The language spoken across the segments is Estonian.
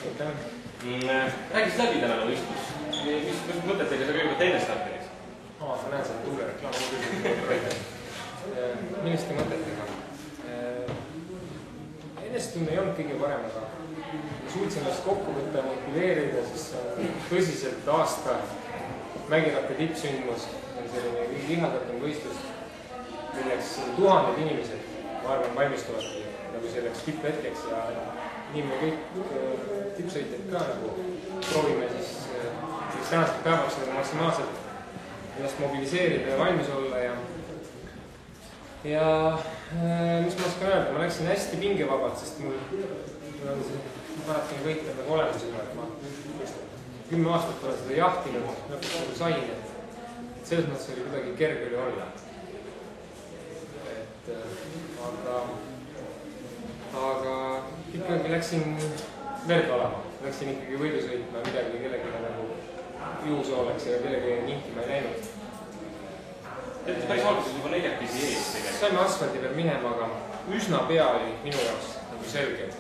Räägis läbi tänane võistlus. Mis mõtetega sa kõigepealt enne startelis? Ma näen seda tuulereklaama milliste mõtetega? Enestunne ei olnud kõige parem, aga suutsin ennast kokku võtta ja motiveerida, siis tõsiselt aasta mägiratta tippsündmus on selline vihadatum võistlus, milleks tuhanded inimesed, ma arvan, valmistuvadki nagu selleks tipphetkeks ja nii me kõik tippsõitjad ka nagu proovime siis tänaseks päevaks maksimaalselt ennast mobiliseerida ja valmis olla ja mis ma oskan öelda, ma läksin hästi pingevabalt, sest mul on see maratoni võit nagu olemas juba, et ma 10 aastat olen seda jahtinud, lõpuks nagu sain, et selles mõttes oli kuidagi kerge oli olla. Aga ikkagi läksin verd olema, läksin ikkagi võidu sõitma, midagi kellegi nagu juhuse oleks ja kellegi ninkima ei läinud. Tead, päris alguses juba neljakesi ees tegelikult. Saime asfaldi peal minema, aga üsna pea oli minu jaoks nagu selge, et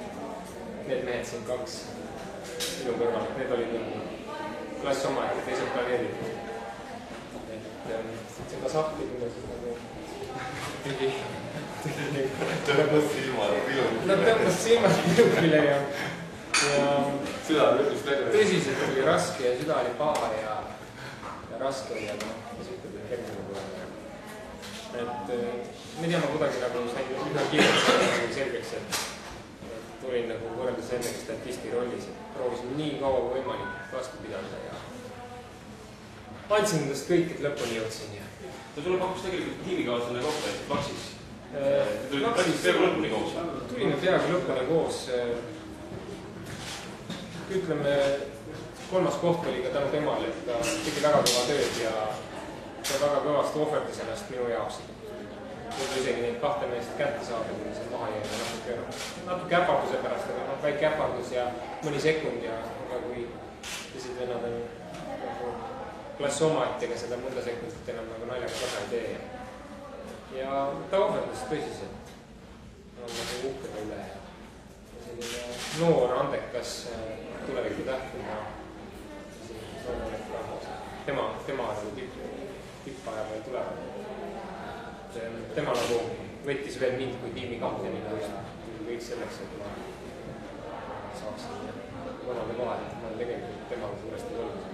need mehed siin kaks minu kõrval, need olid nagu klass oma, et teised planeedid. Et seda sahti küll siis nagu tõmbas silmad pilukile ja tõsiselt oli raske ja süda oli paha ja raske oli, aga niisugune kergele poole. Et me teame kuidagi nagu sain üha kiirelt selgeks, et tulin nagu võrreldes ennegi statisti rollis, et proovisin nii kaua kui võimalik vastu pidada ja andsin endast kõik, et lõpuni jõudsin. Sulle pakkus tegelikult tiimikaaslane kokku, et Plaksis. Peaaegu lõpuni koos. Tulime peaaegu lõpuni koos. Ütleme, kolmas koht oli ka tänu temale, et ta tegi väga kõva tööd ja ta väga kõvasti ohverdas ennast minu jaoks. Võib isegi neid kahte meest kätte saada, kui see maha jäi natuke äparduse pärast, aga väike äpardus ja mõni sekund ja kui teised vennad on klassi omaetega seda mõnda sekundit enam nagu naljaga taga ei tee. Ja ta ohverdas tõsiselt. Ta on nagu uhkeda üle ja selline noor, andekas tuleviku tähtuna. Tema nagu tippaja peal tulevad. Tema nagu võttis veel mind kui tiimi kaptenina kõik selleks, et ma saaksin vanade vahel, et ma olen tegelikult temaga suuresti võlgus.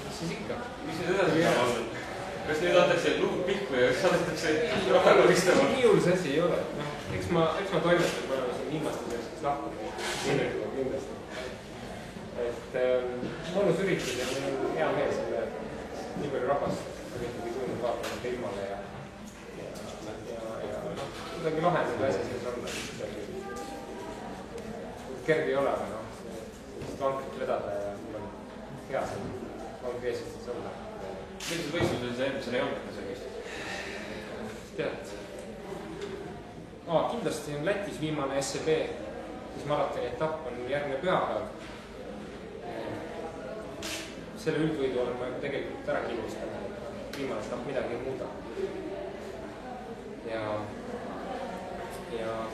Mis siis ikka? Mis nüüd edasi peab olnud? Kas nüüd antakse lugu pihku ja saadetakse rahaga vistama? Nii hull see asi ei ole. Eks ma toimetan korra siin viimaste selleks, kes lahkub kindlasti. Et mõnus üritus ja mul on hea meel selle nii palju rahvast ikkagi tulnud vaatama ilmale ja kuidagi lahendada asja sees olla. Kerge ei ole, aga vankrit vedada ja mul on hea seal vankri eesistes olla. Millised võistlused sa eelmisena ei olnud, kas sa võistad? Tead. Kindlasti on Lätis viimane SCB, siis maratoni etapp on järgmine pühapäev. Selle üldvõidu olen ma tegelikult ära kilustanud, et viimane etapp midagi ei muuda. Ja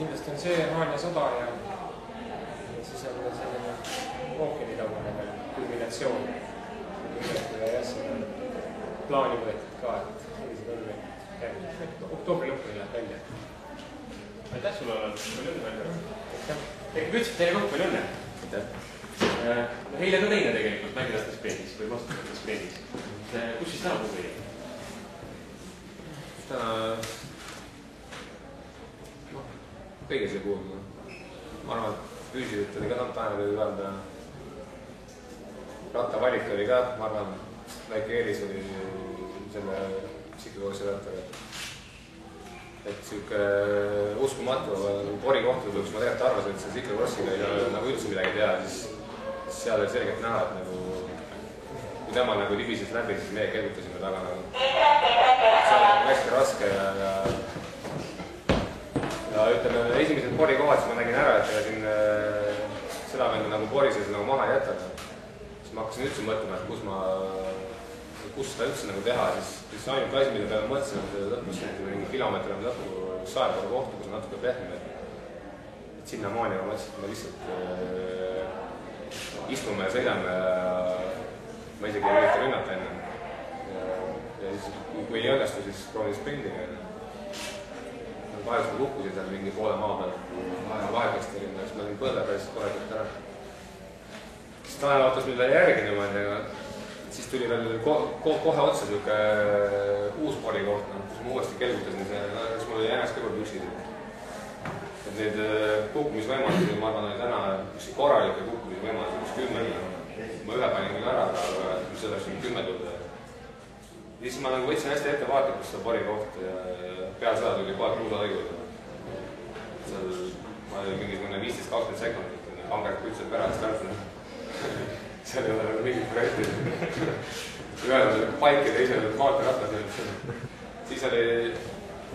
kindlasti on see Haanja 100 ja siis on selline ookeanitagune veel kulminatsioon. Ja jäsime plaani võetud ka, et sellised on oktoobri lõpuni läheb välja. Aitäh sulle, palju õnne välja. Ehk ütlesid teile kokku palju õnne. Eile ka teine tegelikult mägiratas peedis või vastutatas peedis. Kus siis täna puhul oli? Täna kõiges ei puhunud. Ma arvan, et füüsiliselt oli ka Tanel oli öelda. Rattavalik oli ka, ma arvan, väike eelis oli selle siklukoossi rattaga. Et siuke uskumatu pori kohtud, kus ma tegelikult arvasin, et see siklukossiga ei ole nagu üldse midagi teha, siis seal oli selgelt näha, et nagu kui tema nagu libises läbi, siis meie kelgutasime taga nagu. See on hästi raske ja ütleme, esimesed pori kohad, siis ma nägin ära, et ega siin seda nagu porises nagu maha ei jäta. Siis ma hakkasin üldse mõtlema, et kus seda üldse nagu teha, siis ainult asi, mida peale mõtlesin, et lõpus mingi kilomeeter on lõppu saeporu kohtu, kus on natuke pehmem. sinnamaani ma mõtlesin, et me lihtsalt istume ja sõidame ja ma isegi ei ürita rünnata enne. Ja siis, kui ei õnnestu, siis proovin sprindiga. Kahjuks ma kukkusin seal mingi poole maa peal, vahekasti olin, siis ma olin põlve pärast korralikult ära. Siis Tanel vaatas mind veel järgi niimoodi, aga siis tuli veel kohe otsa siuke uus porikoht, kus ma uuesti kelgutasin see, siis mul oli jänes kõrval püksid. Et neid kukkumisvõimalusi, ma arvan, oli täna üks korralikke kukkumisvõimalusi, üks 10. Ma ühe panin küll ära, aga mis oleks 10 tulda. Ja siis ma nagu võtsin hästi ettevaatlikult seda porikohta ja peale seda tuli kohe kruusalõigud. Seal ma olin mingisugune 15-20 sekundit, pangerk üldse pärast lähtnud. Seal ei ole nagu mingit projekti. Ühel oli paik ja teisel oli maanteeratas. Siis oli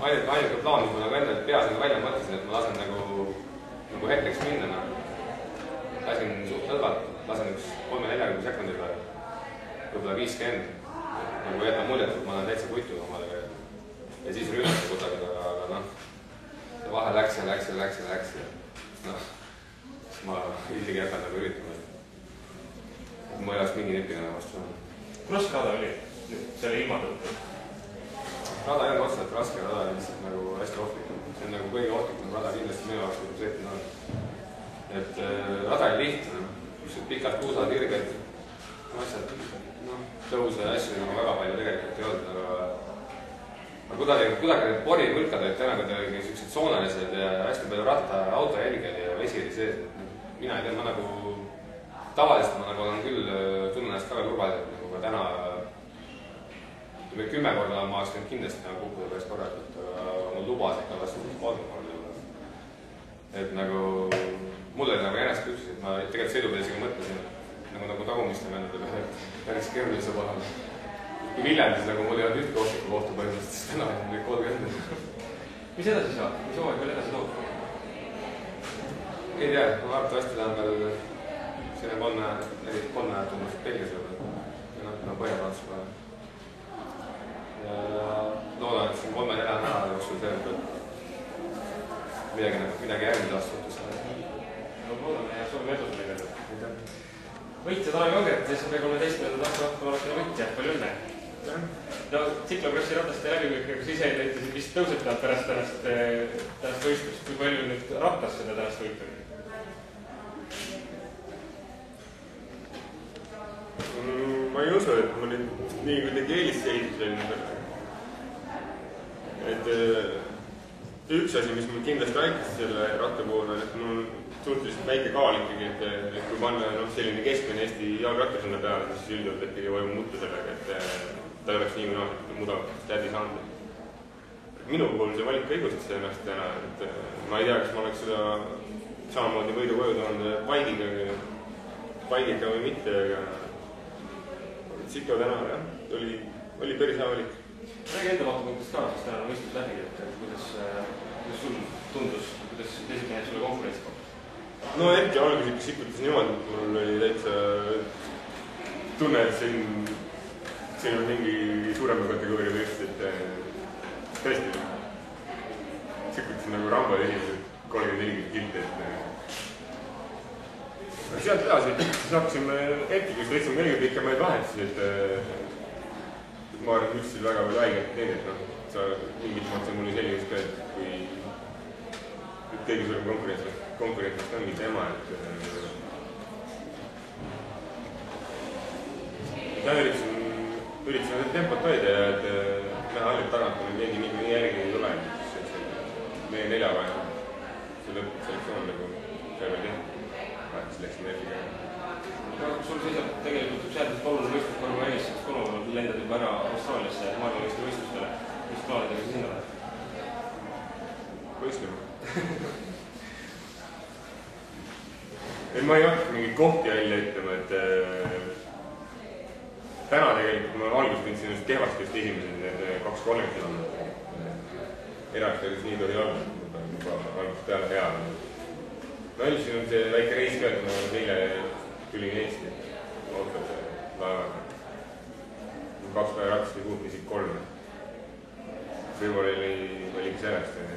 ainuke plaan, mis ma nagu enda peas välja mõtlesin, et ma lasen nagu hetkeks minna. Lasin suht lõdvalt, lasen üks 30-40 sekundi peale, võib-olla 50. Nagu jätta muljet, et ma olen täitsa puitu omale. Ja siis rünnata kusagil, aga noh, vahe läks ja läks. Noh, siis ma isegi jätan nagu üritama. Ma ei oleks mingi nipina vastu saanud. Kuidas rada oli? See oli ilma tõttu? Rada ei olnud otseselt raske, rada oli lihtsalt nagu hästi ohtlik. See on nagu kõige ohtlikum rada kindlasti minu jaoks, kui sõitin on. Et rada oli lihtne, pikad kuusad, irged, asjad, tõuse ja asju nagu väga palju tegelikult ei olnud, aga kuidagi need porivõlkad olid täna, kui olid sellised soonalised ja hästi palju ratta ja auto jälged ja vesi oli sees. Mina ei tea, ma nagu tavaliselt ma nagu olen küll tunnen ennast väga turvaliselt, nagu ka täna 10 korda ma oleks nüüd kindlasti kukkuda päris korralikult, aga mul lubas ikka vastu 30 korda. Et nagu mul oli nagu ennast püksis, et ma tegelikult sõidupeal isegi mõtlesin, nagu tagumiste vendade päris keerulise vahel. Kui Viljandis nagu mul ei olnud ühtki ohtlikku kohta põhimõtteliselt, siis täna on kõik 30. Mis edasi saab? Mis hooaeg veel edasi toob? Ei tea, ma arvatavasti lähen veel selline 3 näed tundus Belgias juba. Ja Põhja-Prantsus kohe. Ja loodan, et siin 3-4 nädala jooksul tegelikult midagi järgmine aasta suhtes. No loodame ja soovime edu selle kõige. Võitja Tanel Kangert, SMP13. aastal võitja, palju õnne. No tsiklokrossi ratast ja läbikõikega ise näitasid vist tõusetavad pärast tänast võistlust. Kui palju nüüd rattas seda tänast võitu? Ma ei usu, et ma nüüd nii kuidagi eelisseisus olin. Et üks asi, mis mul kindlasti aitas selle ratta puhul on, et mul on suhteliselt väike kaal ikkagi, et kui panna selline keskmine Eesti jalgrattas sinna peale, siis üldjuhul ikkagi võib muuta sellega, et ta ei oleks nii mudavalt tädi saanud. Minu puhul see valik õigustas ennast täna, et ma ei tea, kas ma oleks seda samamoodi võidu koju toonud paigiga või mitte, aga Tsiklo täna oli päris hea valik. Räägi enda vaatepunktist ka, sest täna on võistlus läbi, et kuidas sul tundus, kuidas teised mehed sulle konkurentsi pakkus? No hetke algus ikka sikutas niimoodi, et mul oli täitsa tunne, et siin on mingi suurema kategooria võistlus, et tõesti sikutasin nagu Rambo esimesed 30-40 kilti, et sealt edasi hakkasime hetki, kus võtsime 40 pikemaid vahetusi, et ma arvan, et üldiselt väga palju haiget teed, et sa mingit moodi mul oli selgeks ka, et kui kõige suurem konkurentist ongi tema, et üritasin tempot hoida ja et näha ainult tagant, kui keegi nii järgi ei tule, siis meie 4 vahel see lõppselektsioon nagu seal veel tehti. Siis läksime F-iga. Sul seisab tegelikult üks äärmiselt oluline võistlus korva ees, sest kolmapäeval lendad juba ära Austraaliasse maailmameistri võistlustele. Mis plaanidega sa sinna lähed? Võistlema. Ma ei hakka mingit kohti välja ütlema, et täna tegelikult ma alguses pindsin just kehvasti just esimesed need 2-3 kilomeetrit. Erastajas nii tohi olla, algusest peale hea. No üldiselt on see väike reis ka, et ma eile tulin Eesti autod laevaga. 2 päeva ratast ei kuulnud isegi 3. Võib-olla oligi sellest, et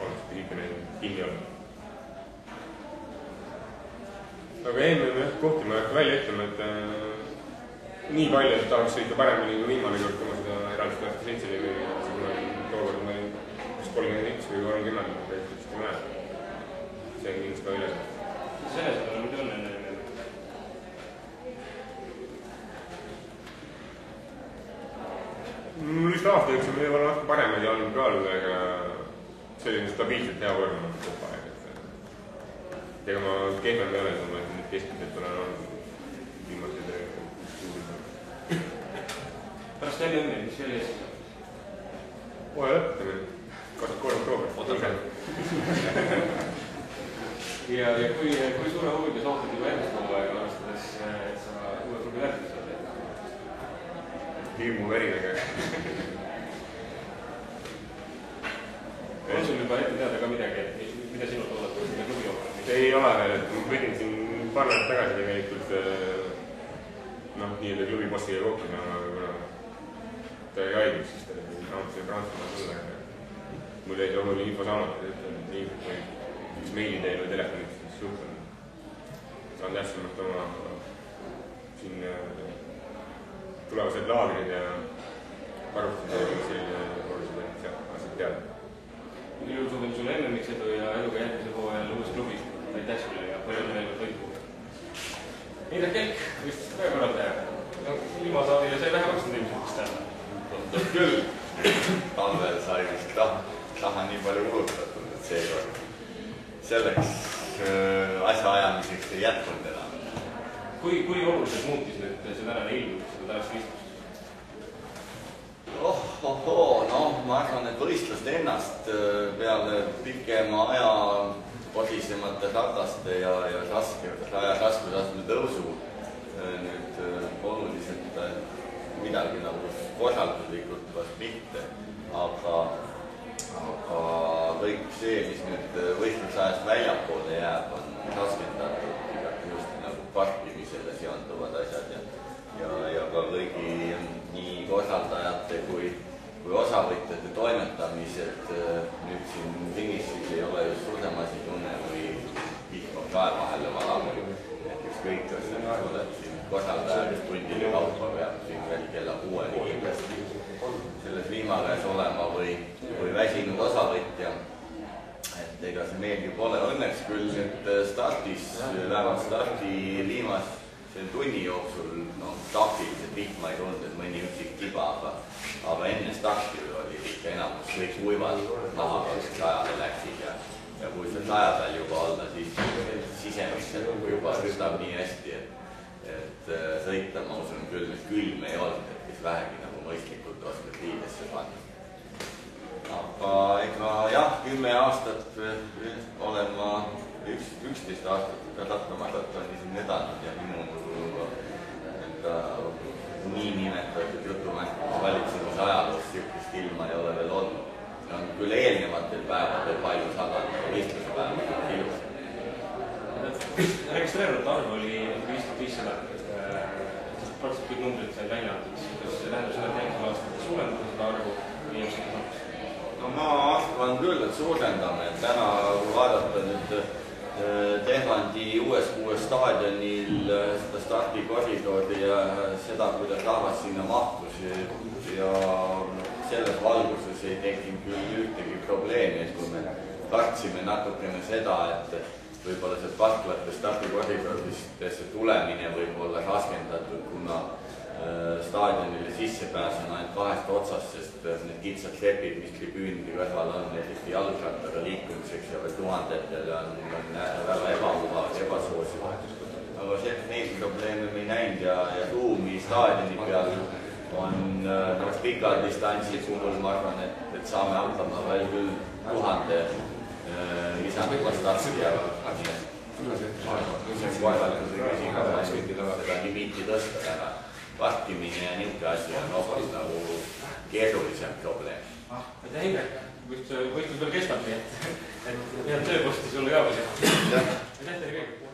oleks kõik kinni olnud. aga eelmine kohti ma ei hakka välja ütlema, et nii palju, et tahaks sõita paremini kui viimane kord, kui ma seda eraldist 97 oli või tookord ma olin 31 või 30, vist ei mäleta. See on kindlasti ka üles. Selles on muidu on enne. Mul vist aasta üks on võib-olla natuke paremaid ja olnud ka olnud, aga selline stabiilselt hea vorm on kogu aeg. Ega ma kehvem ei ole, et ma nüüd keskmiselt olen olnud viimased juurde. Pärast välja õnne, mis oli ees? Kohe lõpetamine. 23 oktoober. Oota. Ja kui suure huviga sa ootad juba ennast hooaega, arvestades, et sa uue klubi läbi saad? Hirmu verinega. On sul juba ette teada ka midagi, et mida sinult oodata, kui sinna klubi jookab? Ei ole veel, et ma pidin siin paar nädalat tagasi tegelikult nii-öelda klubi bossiga kohtuma, aga kuna ta ei haidnud, siis ta oli Prantsusmaa tulla. Mul jäi see oluline info saamata, et ilmselt või üks meili teel või telefonid siis suhtlen. Saan tähtsamalt oma siin tulevased laagrid ja varustused, mis selline olulised asjad teada. Minu soovin sulle ennemiks edu ja eluga järgmise hooajal uues klubis. Aitäh sulle ja palju veel toitu. Indrek Kelk, vist ka korraldaja. Ilmasaadile sai vähe maksnud ilmselt täna. Tundub küll. Talvel sai vist taha nii palju kulutatud, et seekord selleks asja ajamiseks ei jätkunud enam. Kui oluliselt muutis nüüd see tänane ilm, seda tänast võistlust? Ma arvan, et võistlust ennast peale pikema aja posisemate rataste ja raskusastme tõusu nüüd oluliselt midagi nagu korralduslikult vast mitte, aga kõik see, mis nüüd võistlusajast väljapoole jääb, on raskendatud just nagu parkimisele seonduvad asjad ja ka kõigi nii korraldajate kui osavõtjate toimetamised nüüd siin finišis ei ole just suurem asi tunne või vihkab kae vahele valama. Et ükskõik, kas oled siin korraldajad tundide kaupa peab siin veel kella 6 kindlasti selles viimakäes olema või väsinud osavõtja. Et ega see meeldi pole. Õnneks küll nüüd startis, vähemalt starti viimase tunni jooksul taktiliselt vihma ei tulnud, et mõni üksik tiba, aga enne starti oli ikka enamus kõik uivad nahaga, kes ajale läksid ja kui sa saja peal juba olla, siis sisemiselt juba rüstab nii hästi, et sõita, ma usun küll, et külm ei olnud, et kes vähegi nagu mõistlikult oskad liidesse panna. Aga ega jah, 10 aastat olen ma 11 aastat rattamaratonisi vedanud ja minu nii nimetatud jutumärkides valitsemise ajaloos sihukest ilma ei ole veel olnud. On küll eelnevatel päevadel palju sadanud, võistluse päevadel ilus. Registreerunud arv oli 5500, praktiliselt kõik numbrid sai välja antud. Kas see tähendab seda, et järgmisel aastal suurendada seda arvu või jääb seda sammast? No ma arvan küll, et suurendame. Täna kui vaadata nüüd Tehrandi uues staadionil seda stardikoridori ja seda, kuidas rahvas sinna mahtus ja selles valguses ei tekkinud küll ühtegi probleemi, et kui me kartsime natukene seda, et võib-olla sealt vastlate stardikoridorisse tulemine võib olla raskendatud, kuna staadionile sissepääs on ainult kahest otsast, sest need kitsad klepid, mis tribüünide kõrval on, eriti jalgrattaga liikumiseks ja veel tuhandetel on väga ebamugav, ebasoosiv. Aga neid probleeme me ei näinud ja ruumi staadioni peal on pika distantsi puhul, ma arvan, et saame hakkama veel küll 1000 lisanduva starti ja seda limiiti tõsta täna. Parkimine ja niisugune asi on hoopis nagu keerulisem probleem. Aitäh, Indrek! Võistlus veel kestab, nii et head tööposti sulle ka. Aitäh teile kõik!